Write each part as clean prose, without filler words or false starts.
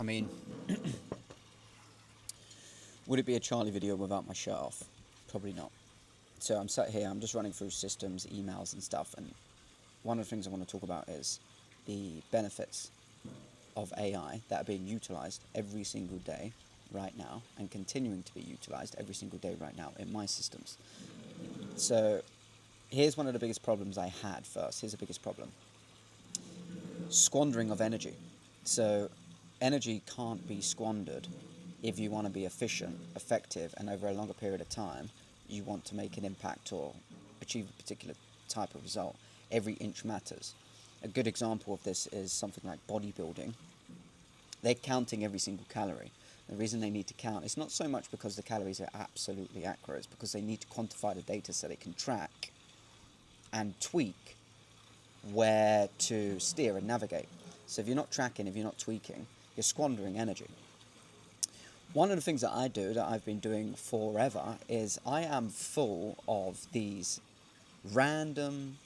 I mean, would it be a Charlie video without my shirt off? Probably not. So I'm sat here, I'm just running through systems, emails and stuff, and one of the things I want to talk about is the benefits of AI that are being utilized every single day right now and continuing to be utilized every single day right now in my systems. So here's one of the biggest problems I had first. Here's the biggest problem. Squandering of energy. So energy can't be squandered if you want to be efficient, effective, and over a longer period of time, you want to make an impact or achieve a particular type of result. Every inch matters. A good example of this is something like bodybuilding. They're counting every single calorie. The reason they need to count is not so much because the calories are absolutely accurate, it's because they need to quantify the data so they can track and tweak where to steer and navigate. So if you're not tracking, if you're not tweaking, you're squandering energy. One of the things that I do, that I've been doing forever, is I am full of these random,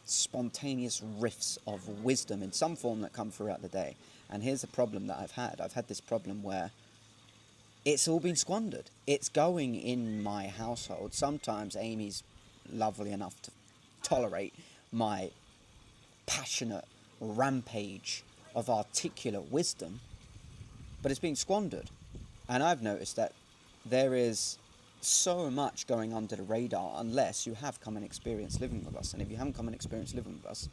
spontaneous riffs of wisdom in some form that come throughout the day. And here's the problem that I've had. I've had this problem where it's all been squandered. It's going in my household. Sometimes Amy's lovely enough to tolerate my passionate rampage of articulate wisdom, but it's being squandered. And I've noticed that there is so much going under the radar unless you have come and experienced living with us. And if you haven't come and experienced living with us,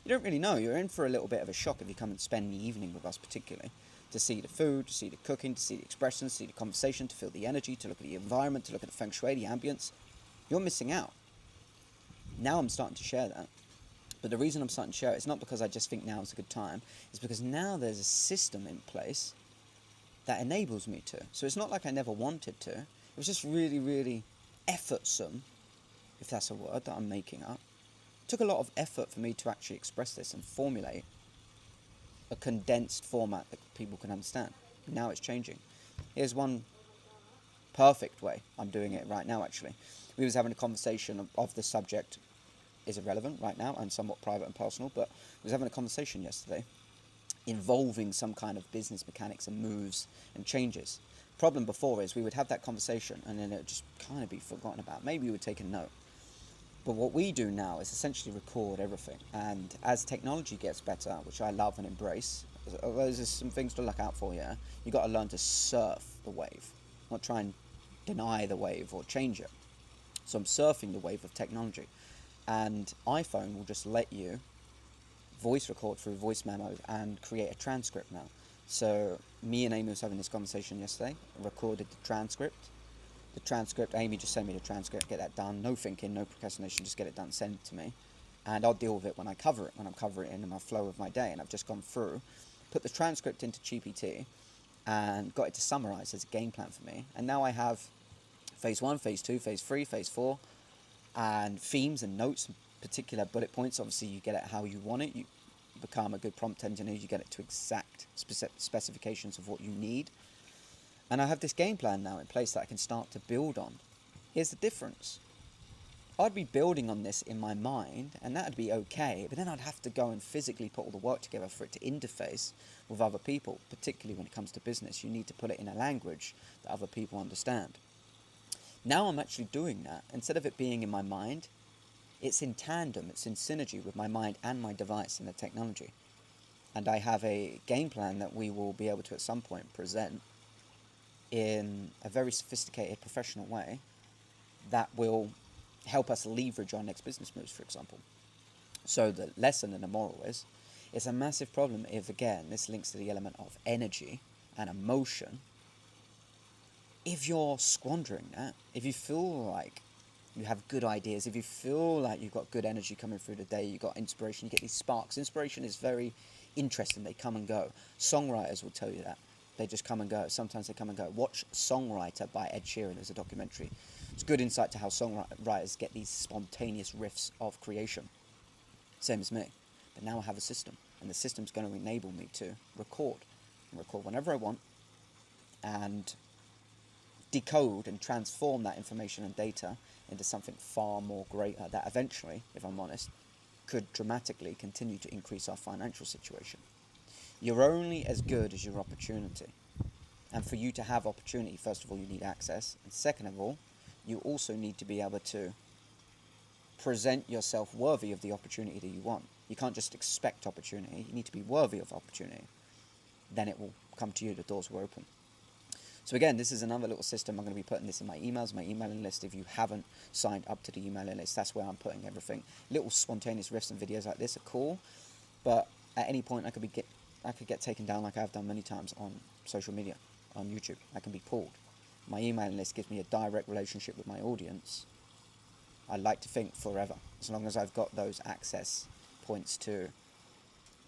you don't really know. You're in for a little bit of a shock if you come and spend the evening with us, particularly to see the food, to see the cooking, to see the expressions, to see the conversation, to feel the energy, to look at the environment, to look at the feng shui, the ambience. You're missing out. Now I'm starting to share that. But the reason I'm starting to share it is not because I just think now is a good time. It's because now there's a system in place that enables me to. So it's not like I never wanted to. It was just really, really effortsome, if that's a word that I'm making up. It took a lot of effort for me to actually express this and formulate a condensed format that people can understand. Now it's changing. Here's one perfect way I'm doing it right now, actually. We was having a conversation of the subject is irrelevant right now and somewhat private and personal, but we was having a conversation yesterday involving some kind of business mechanics and moves and changes. Problem before is we would have that conversation and then it would just kind of be forgotten about. Maybe we would take a note. But what we do now is essentially record everything. And as technology gets better, which I love and embrace, there's some things to look out for here. You've got to learn to surf the wave, not try and deny the wave or change it. So I'm surfing the wave of technology. And iPhone will just let you voice record through voice memos and create a transcript now. So me and Amy was having this conversation yesterday, recorded the transcript. The transcript, Amy just sent me the transcript, get that done, no thinking, no procrastination, just get it done, send it to me. And I'll deal with it when I cover it, when I'm covering it in my flow of my day. And I've just gone through, put the transcript into GPT and got it to summarize as a game plan for me. And now I have phase 1, phase 2, phase 3, phase 4, and themes and notes, particular bullet points. Obviously you get it how you want it. You become a good prompt engineer, you get it to exact specifications of what you need. And I have this game plan now in place that I can start to build on. Here's the difference. I'd be building on this in my mind, and that'd be okay, but then I'd have to go and physically put all the work together for it to interface with other people, particularly when it comes to business. You need to put it in a language that other people understand. Now I'm actually doing that. Instead of it being in my mind, it's in tandem, it's in synergy with my mind and my device and the technology. And I have a game plan that we will be able to at some point present in a very sophisticated professional way that will help us leverage our next business moves, for example. So the lesson and the moral is, it's a massive problem if, again, this links to the element of energy and emotion. If you're squandering that, if you feel like you have good ideas, if you feel like you've got good energy coming through the day, you've got inspiration, you get these sparks. Inspiration is very interesting, they come and go. Songwriters will tell you that. They just come and go. Sometimes they come and go. Watch Songwriter by Ed Sheeran as a documentary. It's good insight to how songwriters get these spontaneous riffs of creation. Same as me. But now I have a system, and the system's going to enable me to record. And record whenever I want, and decode and transform that information and data into something far more greater that eventually, if I'm honest, could dramatically continue to increase our financial situation. You're only as good as your opportunity. And for you to have opportunity, first of all, you need access. And second of all, you also need to be able to present yourself worthy of the opportunity that you want. You can't just expect opportunity. You need to be worthy of opportunity. Then it will come to you. The doors will open. So again, this is another little system. I'm going to be putting this in my emails, my emailing list. If you haven't signed up to the emailing list, that's where I'm putting everything. Little spontaneous riffs and videos like this are cool, but at any point I could get taken down like I've done many times on social media, on YouTube. I can be pulled. My emailing list gives me a direct relationship with my audience. I like to think forever, as long as I've got those access points to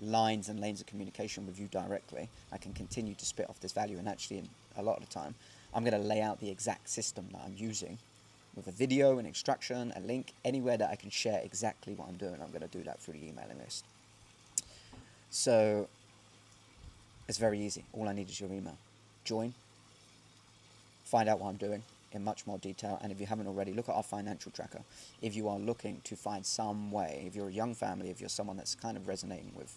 lines and lanes of communication with you directly, I can continue to spit off this value. And actually, a lot of the time, I'm going to lay out the exact system that I'm using with a video, an instruction, a link, anywhere that I can share exactly what I'm doing. I'm going to do that through the emailing list. So it's very easy. All I need is your email. Join, find out what I'm doing in much more detail. And if you haven't already, look at our financial tracker. If you are looking to find some way, if you're a young family, if you're someone that's kind of resonating with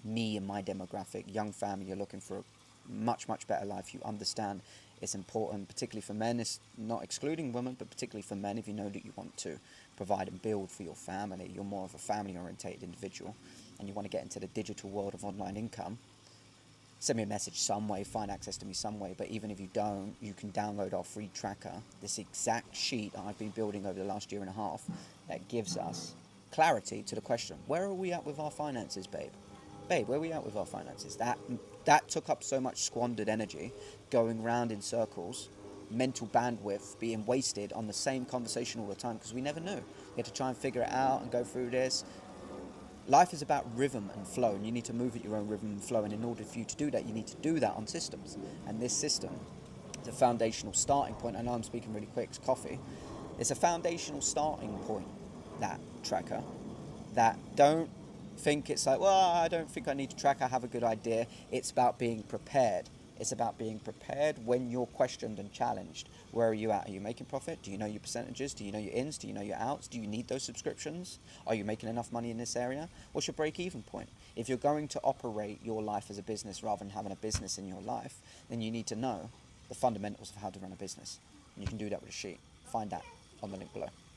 me and my demographic, young family, you're looking for a much better life, you understand it's important, particularly for men. It's not excluding women, but particularly for men. If you know that you want to provide and build for your family, you're more of a family orientated individual, and you want to get into the digital world of online income, send me a message some way, find access to me some way. But even if you don't, you can download our free tracker, this exact sheet I've been building over the last year and a half, that gives us clarity to the question, where are we at with our finances, babe? Babe, where are we at with our finances? That took up so much squandered energy, going round in circles, mental bandwidth being wasted on the same conversation all the time, because we never knew. We had to try and figure it out and go through this. Life is about rhythm and flow, and you need to move at your own rhythm and flow. And in order for you to do that, you need to do that on systems. And this system is a foundational starting point. I know I'm speaking really quick, it's coffee. It's a foundational starting point, that tracker, that don't think it's like, well, I don't think I need to track, I have a good idea. It's about being prepared. It's about being prepared when you're questioned and challenged. Where are you at? Are you making profit? Do you know your percentages? Do you know your ins? Do you know your outs? Do you need those subscriptions? Are you making enough money in this area? What's your break-even point? If you're going to operate your life as a business rather than having a business in your life, then you need to know the fundamentals of how to run a business. And you can do that with a sheet. Find that on the link below.